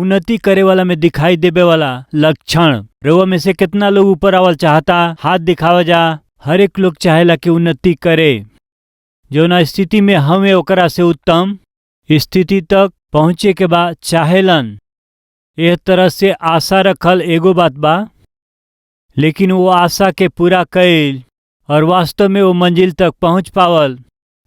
उन्नति करे वाला में दिखाई देवे वाला लक्षण। रउआ में से कितना लोग ऊपर आवल चाहता? हाथ दिखावा जा। हर एक लोग चाहेला कि उन्नति करे। जौना स्थिति में हमें ओकरा से उत्तम स्थिति तक पहुँचे के बाद चाहेलन। एह तरह से आशा रखल एगो बात बा, लेकिन वो आशा के पूरा कैल और वास्तव में वो मंजिल तक पहुँच पावल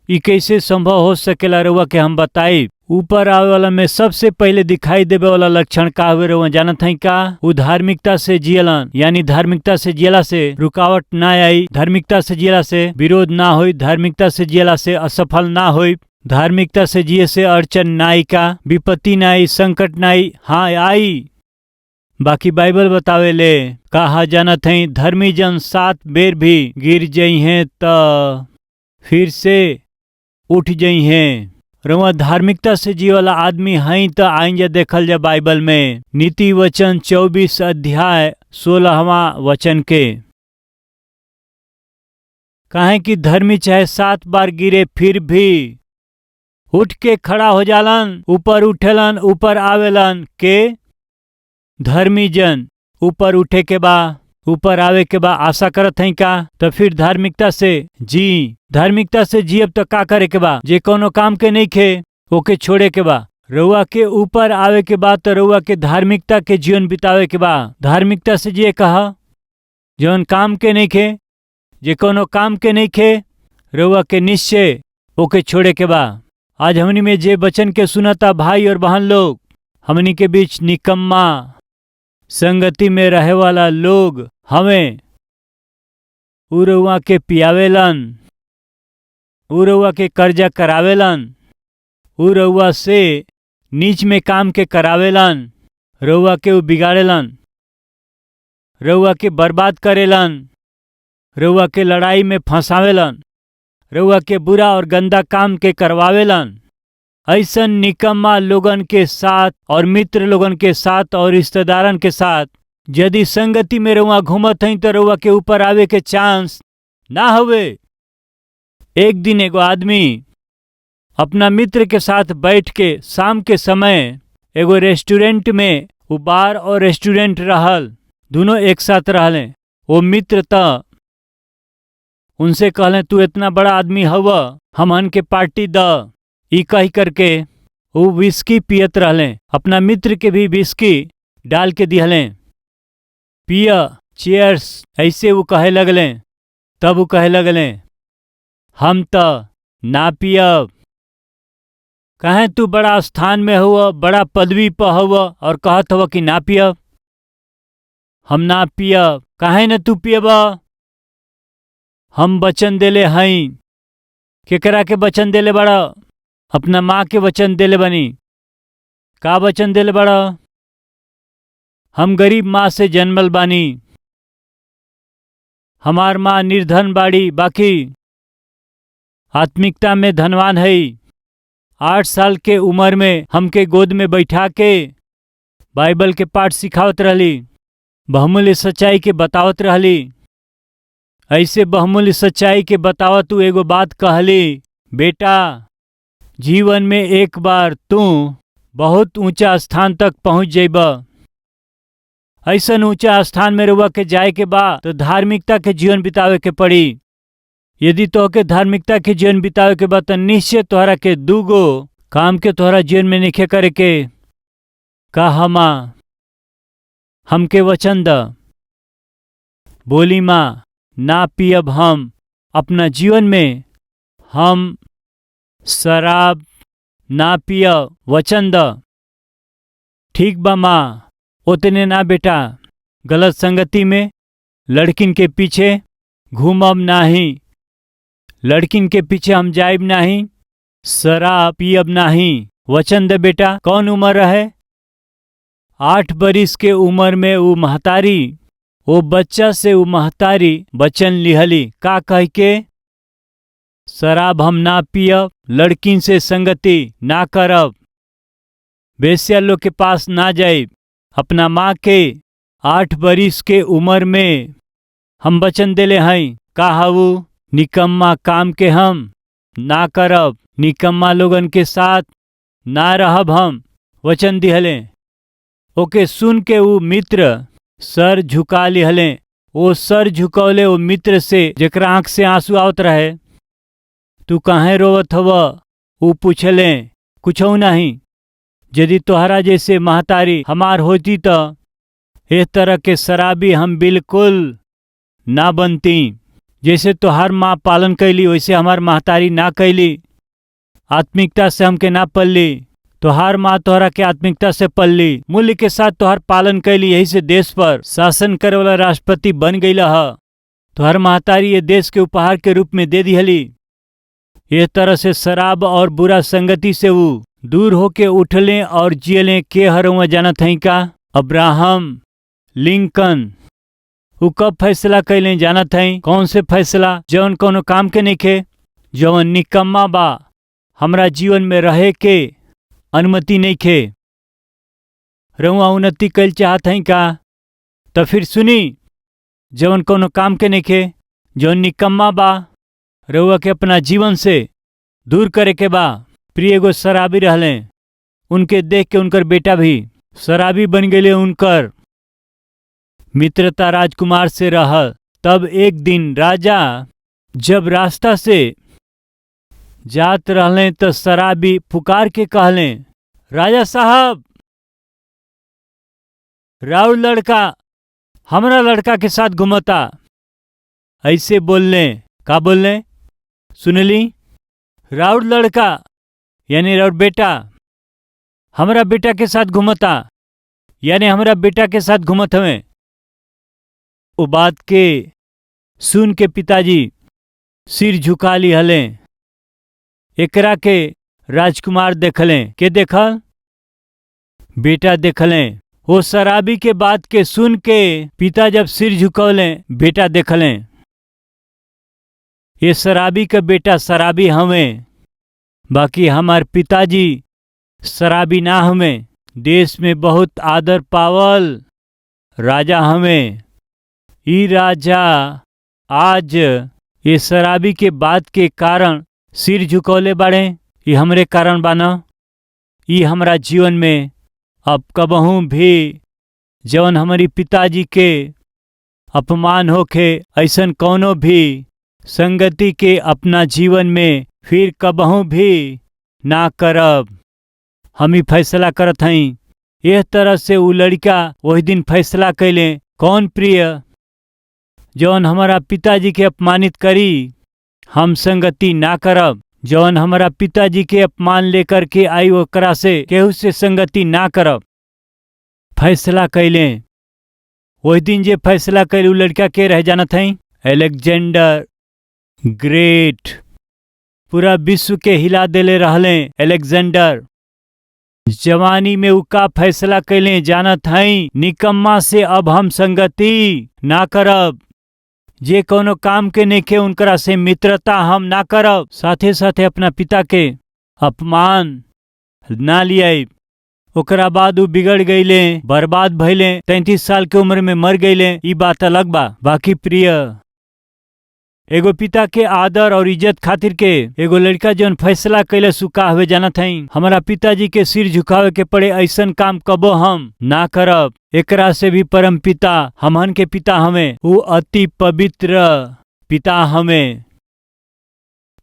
ई कैसे संभव हो सकेला रउआ के हम बताई। ऊपर आवे वाला में सबसे पहले दिखाई देवे वाला लक्षण का हुए रउआ जानत हई का? वो धार्मिकता से जियलन, यानी धार्मिकता से जियला से रुकावट ना आई, धार्मिकता से जियला से विरोध ना होई, धार्मिकता से जियला से असफल ना होई, धार्मिकता से जिये से अड़चन ना आई, का विपत्ति ना आई, संकट ना आई। हाँ आई, बाकी बाइबल बतावे ले कहा जानत हई धर्मी जन 7 बेर भी गिर जई हैं त फिर से उठ जई हैं। रउआ धार्मिकता से जीवला आदमी हई त आइंजा देखल जा बाइबल में नीति वचन 24 अध्याय 16वां वचन के। काहे कि धर्मी चाहे 7 बार गिरे फिर भी उठ के खड़ा हो जालन, ऊपर उठेलन, ऊपर आवेलन। के धर्मी जन ऊपर उठे के बा, ऊपर आवे के बा आशा करत हई का? तो फिर धार्मिकता से जी, धार्मिकता से जियब तो का करे के बा? जे कोनो काम के नहीं खे ओके छोड़े के बा। रउआ के ऊपर आवे के बाद तो रउआ के धार्मिकता के जीवन बितावे के बा। धार्मिकता से जिए कहा जौन काम के नहीं खे, जे कोनो काम के नहीं खे रउआ के निश्चय ओके छोड़े के बा। आज हमनी में जे वचन के सुनता भाई और बहन लोग, हमनी के बीच निकम्मा संगति में रहे वाला लोग हमें उरवा के पियावेलन, उरवा के कर्जा करावेलन, उरवा से नीच में काम के करावेलन, रउआ के उ बिगाड़ेलन, रउआ के बर्बाद करेलन, रउआ के लड़ाई में फंसावेलन, रउआ के बुरा और गंदा काम के करवावेलन। ऐसन निकम्मा लोगन के साथ और मित्र लोगन के साथ और रिश्तेदारन के साथ यदि संगति में रउआ घूमत हई तो रउआ के ऊपर आवे के चांस ना होवे। एक दिन एगो आदमी अपना मित्र के साथ बैठ के शाम के समय एगो रेस्टोरेंट में, वो बार और रेस्टोरेंट रहल, दोनों एक साथ रहले। वो मित्र त उनसे कहले तू इतना बड़ा आदमी हवा, हमन के पार्टी द। ई कही करके वो विस्की पियत रहले, अपना मित्र के भी विस्की डाल के दिहले, पिया चीयर्स ऐसे वो कहे लगले। तब वो कहे लगले हम त ना पियब। कहे तू बड़ा स्थान में हुआ, बड़ा पदवी पर हुआ और कहत हुआ कि ना पियब। हम ना पियब। काहे न तू पियब? हम वचन देले हई। केकरा के वचन देले बड़ा? अपना माँ के वचन देले बनी। का वचन देले बड़ा? हम गरीब माँ से जन्मल बानी, हमार माँ निर्धन बाड़ी, बाकी आत्मिकता में धनवान है। 8 साल के उम्र में हमके गोद में बैठा के बाइबल के पाठ सिखावत रहली, बहुमूल्य सच्चाई के बतावत रहली। ऐसे बहुमूल्य सच्चाई के बतावत तू एगो बात कहली, बेटा जीवन में एक बार तू बहुत ऊंचा स्थान तक पहुंच जाइबा। ऐसन ऊंचा स्थान में रउआ के जाए के बा तो धार्मिकता के जीवन बितावे के पड़ी। यदि तोहके धार्मिकता के जीवन बितावे के बा तो निश्चय तोहरा के दूगो काम के तोहरा जीवन में निखे करे के। का हमके वचन द। बोली माँ ना पियब हम अपना जीवन में, हम शराब ना पियब, वचन द। ठीक बा माँ, उतने ना बेटा, गलत संगति में लड़किन के पीछे घूमब नहीं, लड़किन के पीछे हम जाइब नहीं, शराब पियब नहीं, वचन दे बेटा। कौन उम्र है? 8 बरिस के उम्र में वो महतारी, वो बच्चा से वो महतारी वचन लिहली, का कह के? शराब हम ना पियब, लड़किन से संगति ना करब, बेश्या लोग के पास ना जाइब। अपना माँ के 8 बरिस के उम्र में हम वचन देले हई, का हऊ निकम्मा काम के हम ना करब, निकम्मा लोगन के साथ ना रहब, हम वचन दिहले। ओके सुन के वो मित्र सर झुका लिहले। वो सर झुकौले वो मित्र से जेकरा आंख से आंसू आवत रहे। तू काहे रोवत हव? वो पूछले कुछौ नहीं। यदि तोहरा जैसे महतारी हमार होती तो इस तरह के शराबी हम बिल्कुल ना बनती। जैसे तोहार माँ पालन कैली वैसे हमार महतारी ना कैली। आत्मिकता से हमके ना पल्ली। तोहार माँ तोहरा के आत्मिकता से पल्ली, मूल्य के साथ तोहार पालन कैली। यही से देश पर शासन करे वाला राष्ट्रपति बन गईला ह। तोहार महतारी ये देश के उपहार के रूप में दे दिहली। इस तरह से शराब और बुरा संगति से वो दूर होके उठले और जियले। के हरुआ जानत हई का? अब्राहम लिंकन। वो कब फैसला कैले जानत हई? कौन से फैसला? जवन कोनो काम के नइखे, जवन निकम्मा बा, हमरा जीवन में रहे के अनुमति नइखे। रउआ उन्नति कैल चाहत हई का? तो फिर सुनी, जवन कोनो काम के नइखे, जवन निकम्मा बा, रउआ के अपना जीवन से दूर करे के बा। प्रिय एगो शराबी रहले, उनके देख के उनकर बेटा भी शराबी बन गए। उनकर मित्रता राजकुमार से रहल। तब एक दिन राजा जब रास्ता से जात रहले तो शराबी पुकार के कहले, राजा साहब, राउर लड़का हमरा लड़का के साथ घूमता। ऐसे बोलने का बोलने सुनली? राउर लड़का यानी राउर बेटा हमरा बेटा के साथ घूमता, यानी हमरा बेटा के साथ घूमत हमें। वो बात के सुन के पिताजी सिर झुका ली हले। एकरा के राजकुमार देखले। के देखल? बेटा देखले। वो शराबी के बात के सुन के पिता जब सिर झुकौले, बेटा देखले। ये शराबी का बेटा शराबी हमें, बाकी हमार पिताजी शराबी ना हमें। देश में बहुत आदर पावल राजा हमें। ई राजा आज ये शराबी के बात के कारण सिर झुकौले बाड़े। ये हमरे कारण बाना। ये हमरा जीवन में अब कबहू भी जवन हमारी पिताजी के अपमान होखे ऐसन कौनो भी संगति के अपना जीवन में फिर कबहू भी ना करब। हम ही फैसला करत हई। यह तरह से वो लड़का वही दिन फैसला कैले, कौन प्रिय जौन हमारा पिताजी के अपमानित करी हम संगति ना करब। जौन हमारा पिताजी के अपमान लेकर के आई ओकरा से केहू से संगति ना करब। फैसला कैले। वही दिन जे फैसला कैले उ लड़का के रह जानत हई? Alexander great. पूरा विश्व के हिला देले रहले अलेक्जेंडर। जवानी में उ का फैसला कैले जानत हई? निकम्मा से अब हम संगति ना करब। जे कोनो काम के नइखे उनकरा से मित्रता हम ना करब। साथे साथे अपना पिता के अपमान ना लियाई। ओकरा बाद उ बिगड़ गईले, बर्बाद भइले, 33 साल के उम्र में मर गईले। ई बात अलग बा। बाकी प्रिय एगो पिता के आदर और इज्जत खातिर के एगो लड़का जौन फैसला कैले सुका हुए जानत हई? हमारा पिताजी के सिर झुकावे के पड़े ऐसन काम कबो हम ना करब। एकरा से भी परम पिता हमन के पिता हमें, वो अति पवित्र पिता हमें।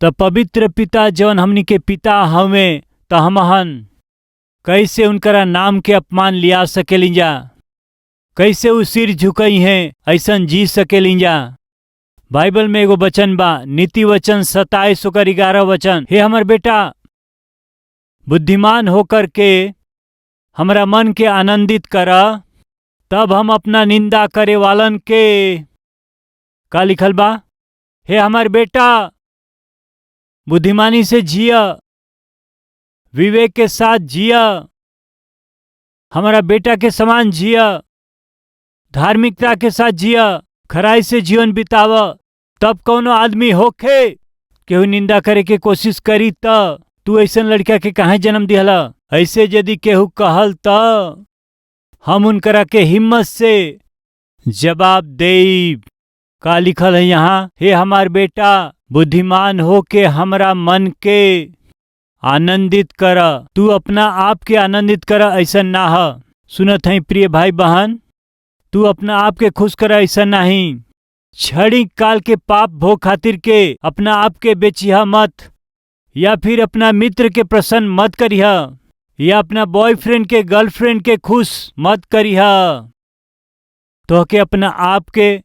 तो पवित्र पिता जौन हमनी के पिता हमें, तो हमहन कैसे उनकरा नाम के अपमान लिया सकेलिंजा? कैसे वो सिर झुकई हैं ऐसन जी सकेलिंजा? बाइबल में एगो वचन बा, नीति वचन 27 ओकर 11 वचन। हे हमर बेटा, बुद्धिमान होकर के हमरा मन के आनंदित करा, तब हम अपना निंदा करे वालन के का लिखल बा? हे हमर बेटा, बुद्धिमानी से जिया, विवेक के साथ जिया, हमारा बेटा के समान जिया, धार्मिकता के साथ जिया, खराई से जीवन बिताव। तब कौनो आदमी होखे केहू निंदा करे के कोशिश करी त तू ऐसन लड़का के काहे जन्म दिहला? ऐसे यदि केहू कहल त हम उनकरा के हिम्मत से जवाब देब। का लिखल है यहाँ? हे हमार बेटा, बुद्धिमान हो के हमरा मन के आनंदित कर। तू अपना आप के आनंदित कर, ऐसा ना ह। सुनत है प्रिय भाई बहन, तू अपना आप के खुश कर ऐसा नहीं। क्षणिक काल के पाप भोग खातिर के अपना आप के बेचिया मत, या फिर अपना मित्र के प्रसन्न मत करिया, या अपना बॉयफ्रेंड के गर्लफ्रेंड के खुश मत करिया। तो के अपना आप के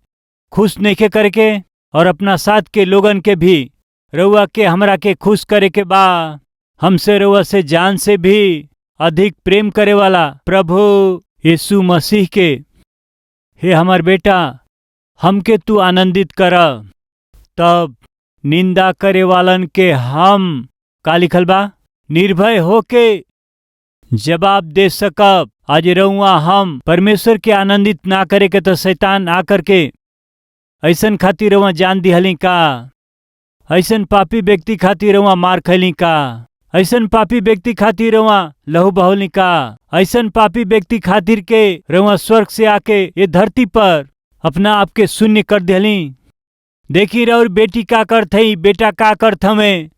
खुश नहीं करके और अपना साथ के लोगन के भी रउआ के हमरा के खुश करे के बा। हमसे रउआ से जान से भी अधिक प्रेम करे वाला प्रभु यीशु मसीह के, हे हमार बेटा, हमके तू आनंदित कर। तब निंदा करे वालन के हम का लिखल बा, निर्भय होके जवाब दे सकब। आज रउआ हम परमेश्वर के आनंदित ना करे के तो शैतान आकर के ऐसन खातिर रउआ जान दिहली का, ऐसन पापी व्यक्ति खातिर रउआ मार खैली का, ऐसन पापी व्यक्ति खातिर रउआ लहू बहौली का, ऐसन पापी व्यक्ति खातिर के रउआ स्वर्ग से आके ये धरती पर अपना आप के शून्य कर दिहली। देखी रउर बेटी का करत हई, बेटा का करत हमें,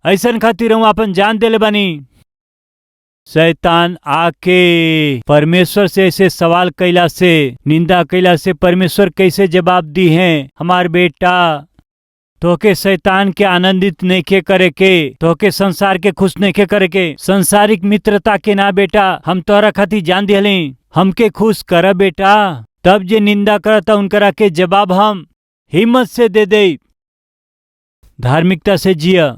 ऐसन खातिर रउआ अपन जान देले बानी। शैतान आके परमेश्वर से ऐसे सवाल कैला से, निंदा कैला से परमेश्वर कैसे जवाब दी हैं, हमार बेटा तोके शैतान के आनंदित नहीं करे के, तोके संसार के खुश नहीं करे के, संसारिक मित्रता के ना बेटा हम तोरा खातिर जान दिहली, हमके खुश कर बेटा। तब जे निंदा करता उनकरा के जवाब हम हिम्मत से दे दे। धार्मिकता से जिया,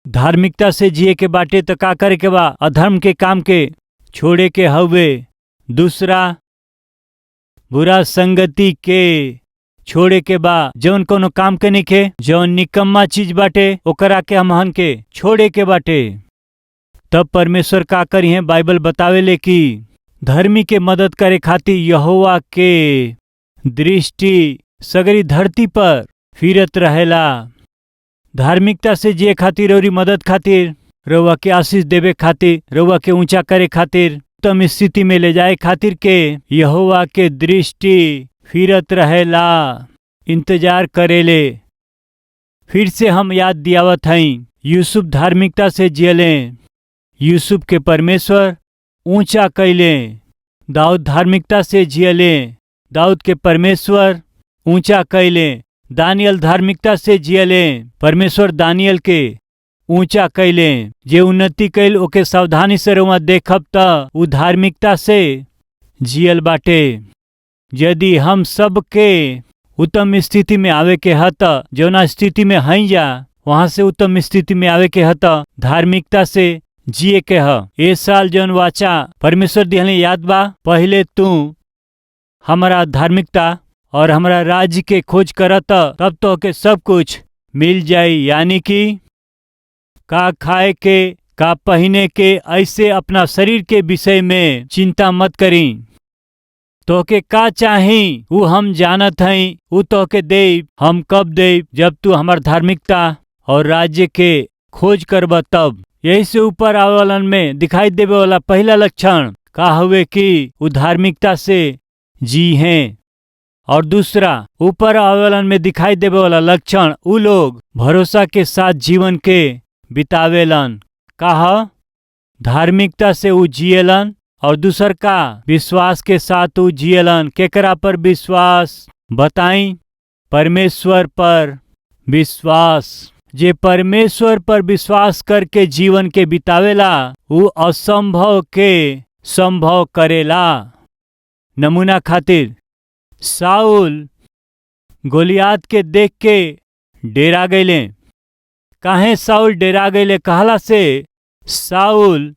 धार्मिकता से जिए के बाटे तो का करे के बा, अधर्म के काम के छोड़े के हवे। दूसरा, बुरा संगति के छोड़े के बा, जौन कोनो काम के निके, जौन निकम्मा चीज बाटे ओकरा के हमहन के छोड़े के बाटे। तब परमेश्वर का करी है, बाइबल बतावेले कि धर्मी के मदद करे खातिर यहोवा के दृष्टि सगरी धरती पर फिरत रहेला। धार्मिकता से जिए खातिर और मदद खातिर, रउआ के आशीष देवे खातिर, रउआ के ऊंचा करे खातिर, उत्तम स्थिति में ले जाए खातिर के यहोवा के दृष्टि फिरत रहेला, इंतजार करेले। फिर से हम याद दियावत हई, यूसुफ धार्मिकता से जियले, यूसुफ के परमेश्वर ऊंचा कैले। दाऊद धार्मिकता से जियले, दाऊद के परमेश्वर ऊंचा कैले। दानियल धार्मिकता से जियले, परमेश्वर दानियल के ऊंचा कैले। जे उन्नति कैल ओके सावधानी से रउआ देखब त उ धार्मिकता से जियल बाटे। यदि हम सब के उत्तम स्थिति में आवे के हत, जौना स्थिति में हई जा वहां से उत्तम स्थिति में आवे के हत, धार्मिकता से जिए के ह। ए साल जौन वाचा परमेश्वर दिहले याद बा, पहले तू हमारा धार्मिकता और हमारा राज्य के खोज करत तब तो के सब कुछ मिल जाई। यानी कि का खाए के, का पहने के, ऐसे अपना शरीर के विषय में चिंता मत करी। तोके का चाही वो हम जानत हई, वो तोके देब। हम कब देब? जब तू हमार धार्मिकता और राज्य के खोज करब तब। यही से ऊपर आवे वालन में दिखाई देवे वाला पहला लक्षण का हुए कि वो धार्मिकता से जी हैं। और दूसरा, ऊपर आवे वालन में दिखाई देवे वाला लक्षण उ लोग भरोसा के साथ जीवन के बितावेलन। कहा धार्मिकता से उ जियलन। और दूसर का विश्वास के साथ उ जियलन। केकरा पर विश्वास बताई? परमेश्वर पर विश्वास। जे परमेश्वर पर विश्वास करके जीवन के बितावेला वो असंभव के संभव करेला। नमूना खातिर, साउल गोलियात के देख के डेरा गईले। काहे साउल डेरा गईले? कहला से साउल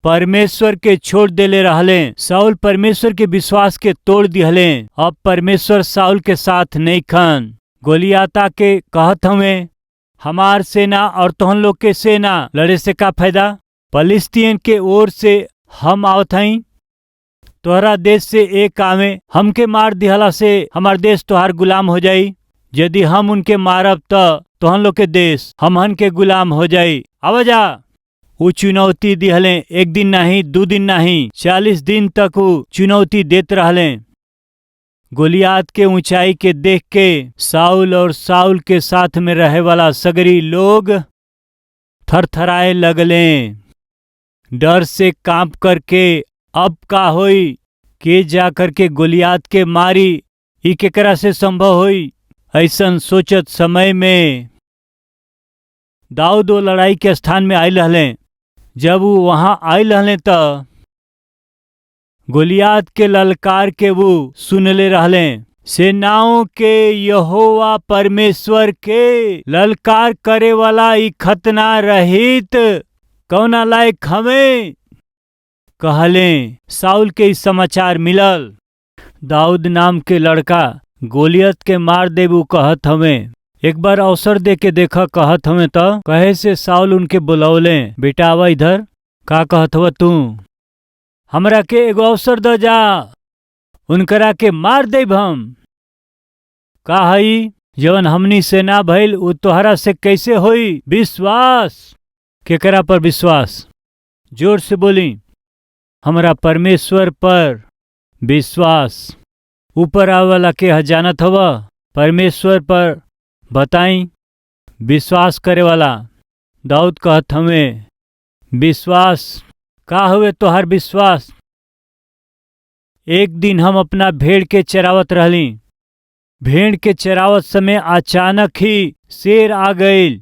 परमेश्वर के छोड़ देले रहले। साउल परमेश्वर के विश्वास के तोड़ दिहले। अब परमेश्वर साउल के साथ नहीं खन। गोलियाता के कहत हमें, हमार सेना और तोहन लोग के सेना लड़े से का फायदा? फलिस्तीन के ओर से हम आवत हई, तोहरा देश से एक आवे। हमके मार दिहला से हमार देश तोहार गुलाम हो जाई। यदि हम उनके मारब त तोहन लोग के देश हमहन के गुलाम हो जाई। आवाजा वो चुनौती दिहले। एक दिन नहीं, 2 दिन नहीं, 40 दिन तक वो चुनौती देत रहले। गोलियात के ऊंचाई के देख के साउल और साउल के साथ में रहे वाला सगरी लोग थरथराए लगले। डर से कांप करके अब का होई, के जा करके गोलियात के मारी, ई केकरा से संभव होई। ऐसन सोचत समय में दाऊद वो लड़ाई के स्थान में आयल रहले। जब वो वहां आयल रहले त गोलियात के ललकार के वो सुनले रहले। सेनाओं के यहोवा परमेश्वर के ललकार करे वाला ई खतना रहित कौना लायक हमें कहले। साउल के इस समाचार मिलल, दाऊद नाम के लड़का गोलियत के मार देबू कहत हमें। एक बार अवसर दे के देखा कहत हमें तो कहे से साउल उनके बुलौले, बेटा आवा इधर, का कहत हुआ तू, हमरा के एगो अवसर द जा, उनकरा के मार देब हम। का हई जवन हमनी से ना भइल उ तोहरा से कैसे होई। विश्वास, केकरा पर विश्वास, जोर से बोली, हमरा परमेश्वर पर विश्वास। ऊपर आवाला के जानत हवा, परमेश्वर पर बताई विश्वास करे वाला। दाऊद कहत हमें विश्वास का हुए तोहर विश्वास। एक दिन हम अपना भेड़ के चरावत रहली। भेड़ के चरावत समय अचानक ही शेर आ गईल।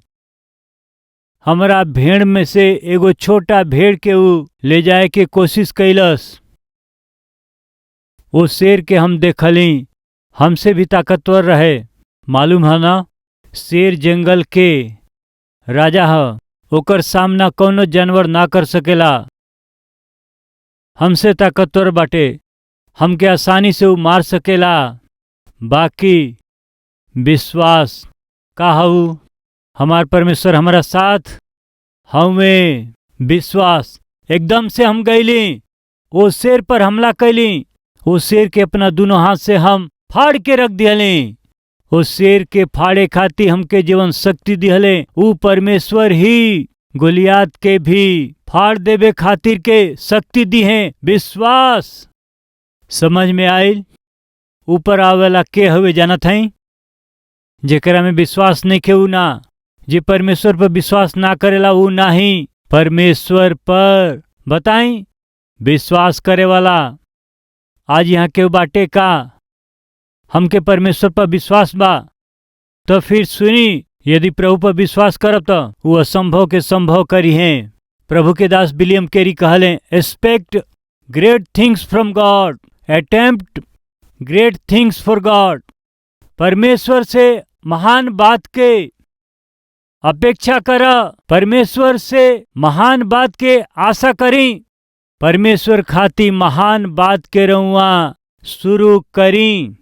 हमरा भेड़ में से एगो छोटा भेड़ के ऊ ले जाए के कोशिश कैलस। वो शेर के हम देखली, हमसे भी ताकतवर रहे। मालूम है ना, शेर जंगल के राजा है, ओकर सामना कौनो जानवर ना कर सकेला। हमसे ताकतवर बाटे, हमके आसानी से वो मार सकेला। बाकी विश्वास का हऊ, हमार परमेश्वर हमारा साथ हमें विश्वास। एकदम से हम गईली, वो शेर पर हमला कैली। वो शेर के अपना दोनों हाथ से हम फाड़ के रख दिहली। वो शेर के फाड़े खाती हमके जीवन शक्ति दिहले। वो परमेश्वर ही गोलियात के भी फाड़ देवे खातिर के शक्ति दी है। विश्वास समझ में आयल। ऊपर आवेला के हवे जानत हई, जेकरा में विश्वास नहीं के ऊ ना, जे परमेश्वर पर विश्वास ना करेला ऊ नहीं। परमेश्वर पर बताई विश्वास करे वाला आज यहाँ के बाटे का, हमके परमेश्वर पर विश्वास बा। तो फिर सुनी, यदि प्रभु पर विश्वास करब तो वो असंभव के संभव करी हैं। प्रभु के दास विलियम कैरी कहले, expect great things from God, attempt great things for God. परमेश्वर से महान बात के अपेक्षा करा, परमेश्वर से महान बात के आशा करी, परमेश्वर खाती महान बात के रउआ शुरू करी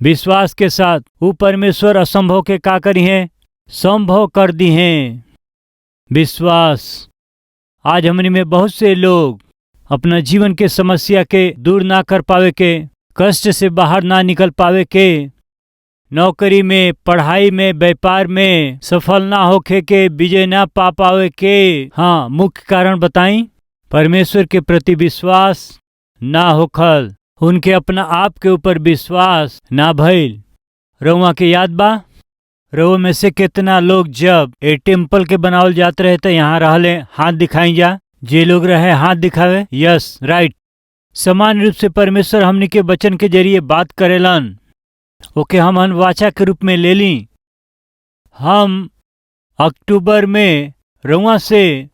विश्वास के साथ। वो परमेश्वर असंभव के का करी हैं, संभव कर दी हैं। विश्वास आज हमने में बहुत से लोग अपना जीवन के समस्या के दूर ना कर पावे के, कष्ट से बाहर ना निकल पावे के, नौकरी में, पढ़ाई में, व्यापार में सफल ना होके के, विजय ना पा पावे के, हाँ मुख्य कारण बताई परमेश्वर के प्रति विश्वास ना होखल, उनके अपना आप के ऊपर विश्वास ना भइल। रउआ के याद बा, रउआ में से कितना लोग जब ए टेम्पल के बनावल जात रहे तो यहाँ रहले, हाथ दिखाई जा, जे लोग रहे हाथ दिखावे। Yes right. समान रूप से परमेश्वर हमनी के वचन के जरिए बात करेलन, ओके हम वाचा के रूप में ले ली। हम अक्टूबर में रउआ से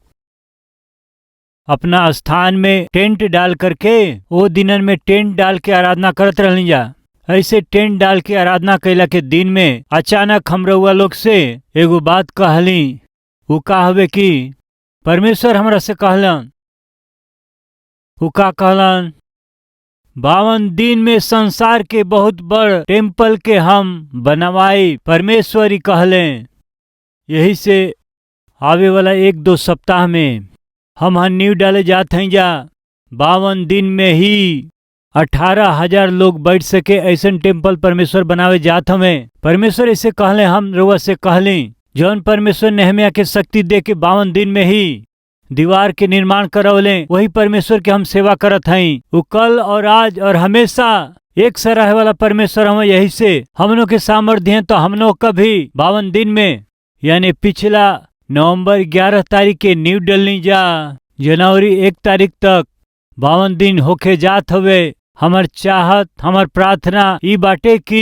अपना स्थान में टेंट डाल करके, वो दिनन में टेंट डाल के आराधना करत रहली जा। ऐसे टेंट डाल के आराधना कैला के दिन में अचानक हम रउआ लोग से एगो बात कहली। वो का हवे कि परमेश्वर हमरा से कहलन, वो का कहलन, 52 दिन में संसार के बहुत बड़ टेम्पल के हम बनवाई। परमेश्वर ही कहले। यही से आवे वाला 1-2 सप्ताह में हम नींव डाले जात हैं जा। 52 दिन में ही 18,000 लोग बैठ सके ऐसन टेम्पल परमेश्वर बनावे जात हमें। परमेश्वर ऐसे कहले, हम रउआ से कहली, जौन परमेश्वर नेहमिया के शक्ति दे के 52 दिन में ही दीवार के निर्माण करवले, वही परमेश्वर के हम सेवा करत हई। वो कल और आज और हमेशा एक सा रहे वाला परमेश्वर हमें। यही से हमनों के सामर्थ्य हैं तो हमनों कभी 52 दिन में, यानी पिछला नवंबर 11 तारीख के नींव डलनी जा, जनवरी 1 तारीख तक 52 दिन होके जात हवे। हमर चाहत हमर प्रार्थना ई बाटे कि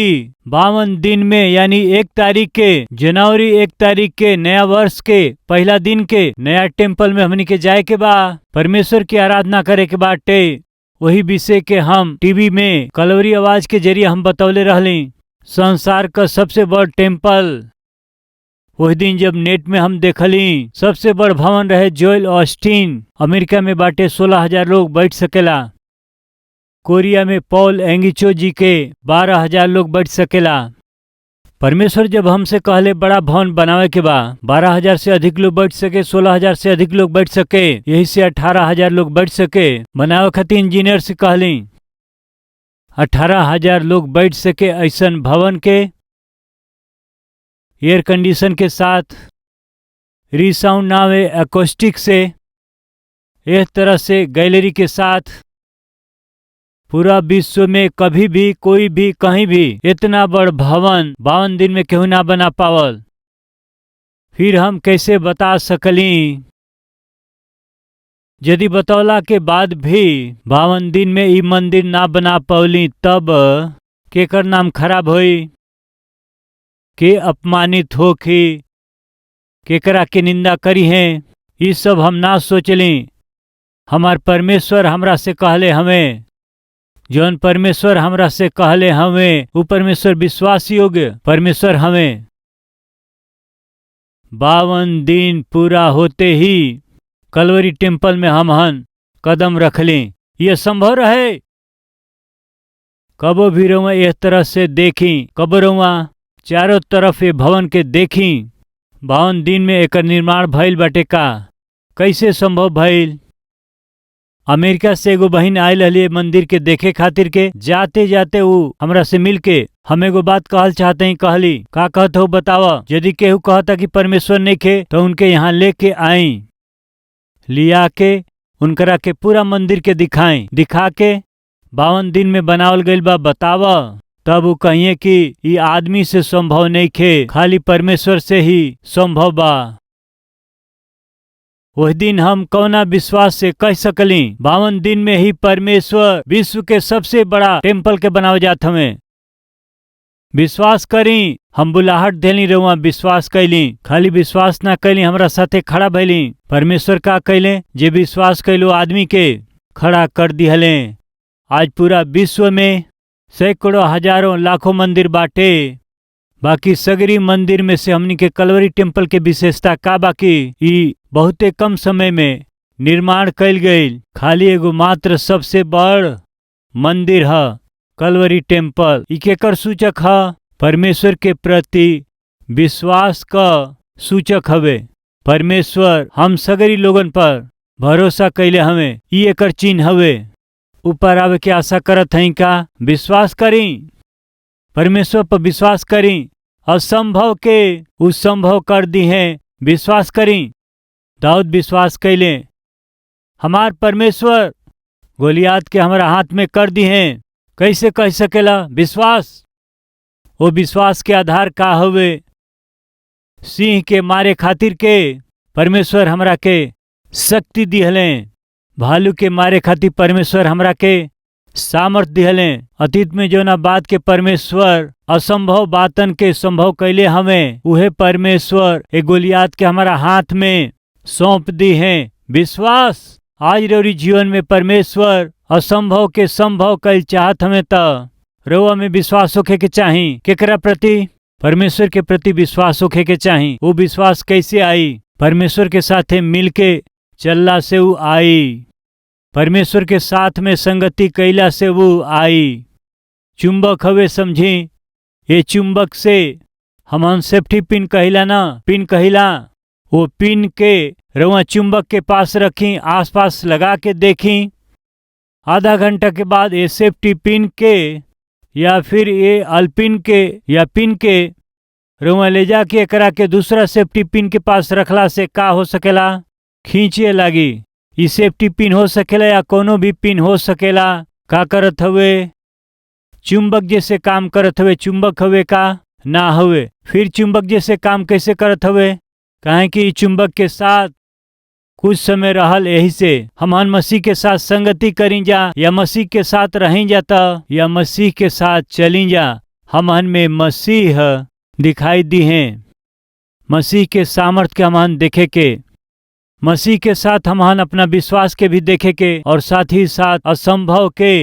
52 दिन में यानी 1 तारीख के जनवरी 1 तारीख के नया वर्ष के पहला दिन के नया टेम्पल में हमनी के जाए के बा, परमेश्वर की आराधना करे के बाटे। वही विषय के हम टीवी में कलवरी आवाज के जरिए हम बतौले रहली। संसार का सबसे बड़ टेम्पल वही दिन जब नेट में हम देखली सबसे बड़ भवन रहे जोएल ऑस्टिन अमेरिका में बाटे 16,000 लोग बैठ सकेला। कोरिया में पॉल एंगिचो जी के 12,000 लोग बैठ सकेला। परमेश्वर जब हमसे कहले बड़ा भवन बनावे के बा 12,000 से अधिक लोग बैठ सके, 16,000 से अधिक लोग बैठ सके, यही से 18,000 लोग बैठ सके बनावे खातिर इंजीनियर से कहली 18,000 लोग बैठ सके ऐसन भवन के एयर कंडीशन के साथ रिसाउंड नावे एकोस्टिक से इस तरह से गैलरी के साथ पूरा विश्व में कभी भी कोई भी कहीं भी इतना बड़ भवन 52 दिन में केहू ना बना पावल। फिर हम कैसे बता सकली यदि बतौला के बाद भी 52 दिन में ई मंदिर ना बना पौली तब केकर नाम खराब होई, के अपमानित होखी, केकरा के निंदा करी है, ये सब हम ना सोचली। हमार परमेश्वर हमरा से कहले हमें, जौन परमेश्वर हमरा से कहले हमें वो परमेश्वर विश्वास योग्य परमेश्वर हमें। 52 दिन पूरा होते ही कलवरी टेम्पल में हम कदम रख लें। यह संभव रहे कबो भी रुआ इस तरह से देखी, कबो रुआ चारों तरफ ये भवन के देखी। 52 दिन में एकर निर्माण भइल बाटे का, कैसे संभव भइल? अमेरिका से एगो बहिन आयल हली मंदिर के देखे खातिर के, जाते जाते वो हमरा से मिल के हम एगो बात कहल चाहते ही। कहली का कहत हो बतावा, यदि केहू कहता कि परमेश्वर नहीं खे तो उनके यहाँ लेके आई, लिया के उनकरा के पूरा मंदिर के दिखाएं, दिखा के 52 दिन में बनावल गइल बा बतावा, तब वो कहिए कि ये आदमी से संभव नहीं खे, खाली परमेश्वर से ही संभव बा। वह दिन हम कौना विश्वास से कह सकली 52 दिन में ही परमेश्वर विश्व के सबसे बड़ा टेम्पल के बनावे जात हमें। विश्वास करी, हम बुलाहट देली रहुआ विश्वास कैली, खाली विश्वास ना कैली, हमरा साथे खड़ा भैली। परमेश्वर का कैले, जे विश्वास कैलो आदमी के खड़ा कर दिहले। आज पूरा विश्व में सैकड़ों हजारों लाखों मंदिर बाटे, बाकी सगरी मंदिर में से हमनी के कलवरी टेम्पल के विशेषता का बाकी ई बहुते कम समय में निर्माण कैल गईल। खाली एगो मात्र सबसे बड़ मंदिर है कलवरी टेम्पल। ई केकर सूचक है? परमेश्वर के प्रति विश्वास का सूचक हवे। परमेश्वर हम सगरी लोगन पर भरोसा कैले हमें, ई एकर चिन्ह हवे। ऊपर आवे के आशा करत हई का? विश्वास करी, परमेश्वर पर विश्वास करी, असंभव के उ संभव कर दी है। विश्वास करी, दाऊद विश्वास कैले, हमार परमेश्वर गोलियात के हमारा हाथ में कर दी है। कैसे कह सकेला? विश्वास। वो विश्वास के आधार का हवे? सिंह के मारे खातिर के परमेश्वर हमरा के शक्ति दिहले, भालू के मारे खातिर परमेश्वर हमरा के सामर्थ दिहले। अतीत में जो ना बात के परमेश्वर असंभव बातन के संभव कैले हमें, उहे परमेश्वर ए गोलियात के हमारा हाथ में सौंप दी है। विश्वास। आज रोरी जीवन में परमेश्वर असंभव के संभव कैल चाहत हमें त रोआ में विश्वास होखे के चाही। केकरा प्रति? परमेश्वर के प्रति विश्वास होखे के चाही। वो विश्वास कैसे आई? परमेश्वर के साथे मिलके चलला से वो आई, परमेश्वर के साथ में संगति कैला से वो आई। चुंबक हवे, समझी? ये चुंबक से हम सेफ्टी पिन कहिला ना, पिन कहिला। वो पिन के रउआ चुंबक के पास रखी, आसपास लगा के देखी। आधा घंटा के बाद ये सेफ्टी पिन के या फिर ये अल्पिन के या पिन के रउआ ले जाके एकरा के दूसरा सेफ्टी पिन के पास रखला से का हो सकेला? खींचे लगी। ये सेफ्टी पिन हो सकेला या कोनो भी पिन हो सकेला। का करत हवे? चुंबक जैसे काम करत हवे। चुंबक हवे का? ना हवे। फिर चुंबक जैसे काम कैसे करत हवे? काहे कि चुंबक के साथ कुछ समय रहल, यही से हमन मसीह के साथ संगति करी जा या मसीह के साथ रही जाता या मसीह के साथ चली जा। हमन में मसीह दिखाई दी हैं, मसीह के सामर्थ के हमन देखे के, मसीह के साथ हमन अपना विश्वास के भी देखे के और साथ ही साथ असंभव के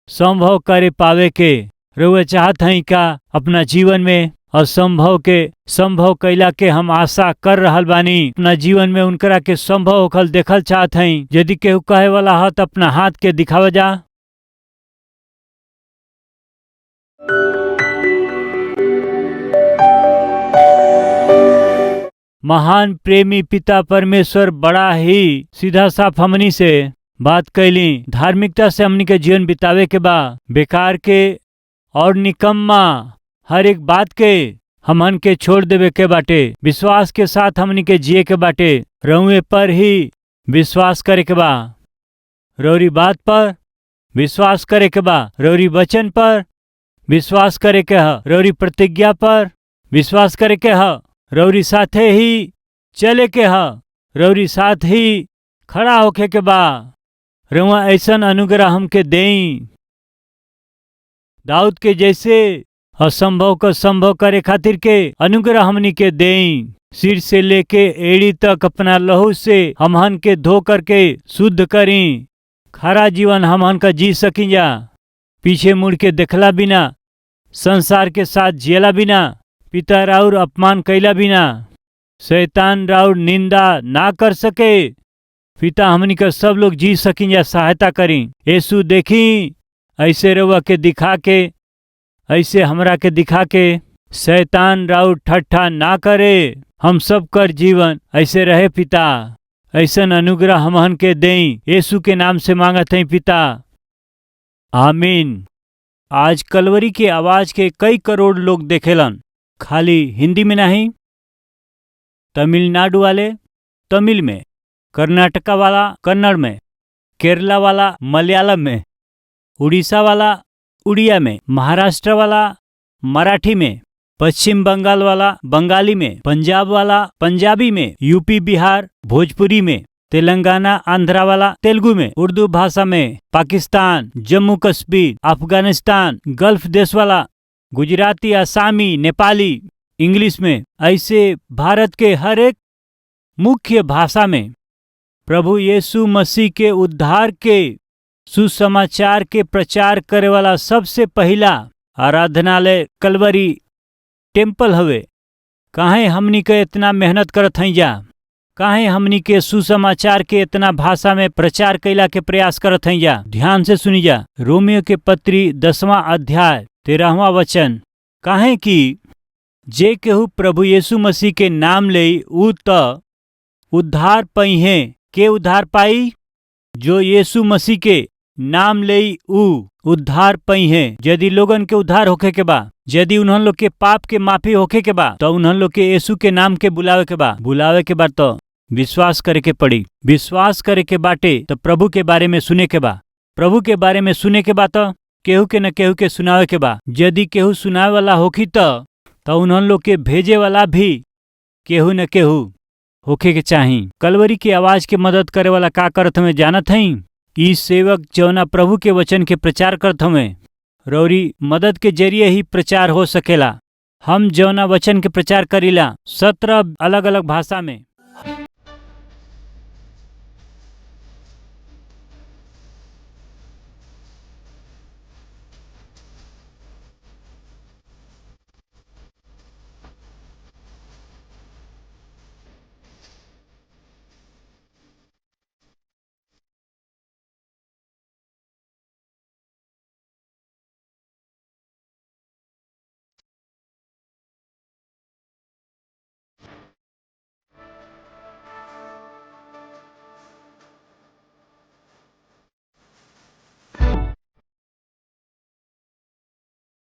संभव करे पावे के। रउआ चाहत हैं का अपना जीवन में असंभव के संभव कैला के हम आशा कर रहल बानी। अपना जीवन में उनकरा के संभव होखल देखल चाहत हैं। यदि केहू कहे वाला है तो अपना हाथ के दिखावा जा। महान प्रेमी पिता परमेश्वर बड़ा ही सीधा साफ हमनी से बात कैली। धार्मिकता से हमनी के जीवन बितावे के बा, बेकार के और निकम्मा हर एक बात के हमन के छोड़ देवे के बाटे। विश्वास के साथ हमनी के जिए के बाटे। रउए पर ही विश्वास करे के बा, रौरी बात पर विश्वास करे के बा, रौरी वचन पर विश्वास करे के ह, रौरी प्रतिज्ञा पर विश्वास करे के ह, रौरी साथे ही चले के ह, रौरी साथ ही खड़ा होके के बा। रउआ ऐसन अनुग्रह हमके देई, दाऊद के जैसे असंभव को संभव करे खातिर के अनुग्रह हमनी के देई। सिर से लेके एड़ी तक अपना लहू से हमहन के धो करके शुद्ध करी। खरा जीवन हमहन का जी सकी जा, पीछे मुड़ के देखला बिना, संसार के साथ जियला बिना, पिता राउर अपमान कैला बिना, शैतान राउर निंदा ना कर सके। पिता हमनी का सब लोग जी सकी जा, सहायता करी। यीशु देखी ऐसे रउआ के दिखा के, ऐसे हमरा के दिखा के शैतान राउर ठट्ठा ना करे। हम सब कर जीवन ऐसे रहे पिता, ऐसन अनुग्रह हमहन के देई। यीशु के नाम से मांगत हैं पिता, आमीन। आज कलवरी के आवाज के कई करोड़ लोग देखेलन, खाली हिंदी में नहीं, तमिलनाडु वाले तमिल में, कर्नाटका वाला कन्नड़ में, केरला वाला मलयालम में, उड़ीसा वाला उड़िया में, महाराष्ट्र वाला मराठी में, पश्चिम बंगाल वाला बंगाली में, पंजाब वाला पंजाबी में, यूपी बिहार भोजपुरी में, तेलंगाना आंध्रा वाला तेलुगु में, उर्दू भाषा में, पाकिस्तान जम्मू कश्मीर अफगानिस्तान गल्फ देश वाला गुजराती आसामी नेपाली इंग्लिश में, ऐसे भारत के हर एक मुख्य भाषा में प्रभु यीशु मसीह के उद्धार के सुसमाचार के प्रचार करे वाला सबसे पहला आराधनालय कलवरी टेम्पल हवे। काहे हमनी के इतना मेहनत करत हई जा, काहे हमनी के सुसमाचार के इतना भाषा में प्रचार कैला के प्रयास करत हई जा। ध्यान से सुनी जा, रोमियो के पत्री 10वां अध्याय 13वां वचन, काहे कि जे केहू प्रभु यीशु मसीह के नाम लेई ऊ त उद्धार पाई है। के उद्धार पाई? जो यीशु मसीह के नाम लेई ऊ उद्धार पाई है। यदि लोगन के उद्धार होखे के बा, यदि उन्हन लोग के पाप के माफी होखे के बा, तो उन्हन लोग के यीशु के नाम के बुलावे के बा। बुलावे के बा तो विश्वास करे के पड़ी। विश्वास करे के बाटे तो प्रभु के बारे में सुने के बा। प्रभु के बारे में सुने के बा तो केहू के न केहू के सुनावे के बा। यदि केहू सुनावे वाला होखी तो उन्हन लोग के भेजे वाला भी केहू न केहू होखे के चाही। कलवरी की आवाज के मदद करे वाला का करत हमें जानत हई? ई सेवक जौना प्रभु के वचन के प्रचार करत हमें, रौरी मदद के जरिए ही प्रचार हो सकेला। हम जौना वचन के प्रचार करीला 17 अलग अलग भाषा में।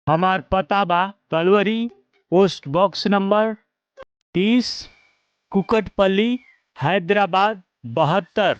हमार पता बा Calvary post box number 30 Kukatpally Hyderabad 72।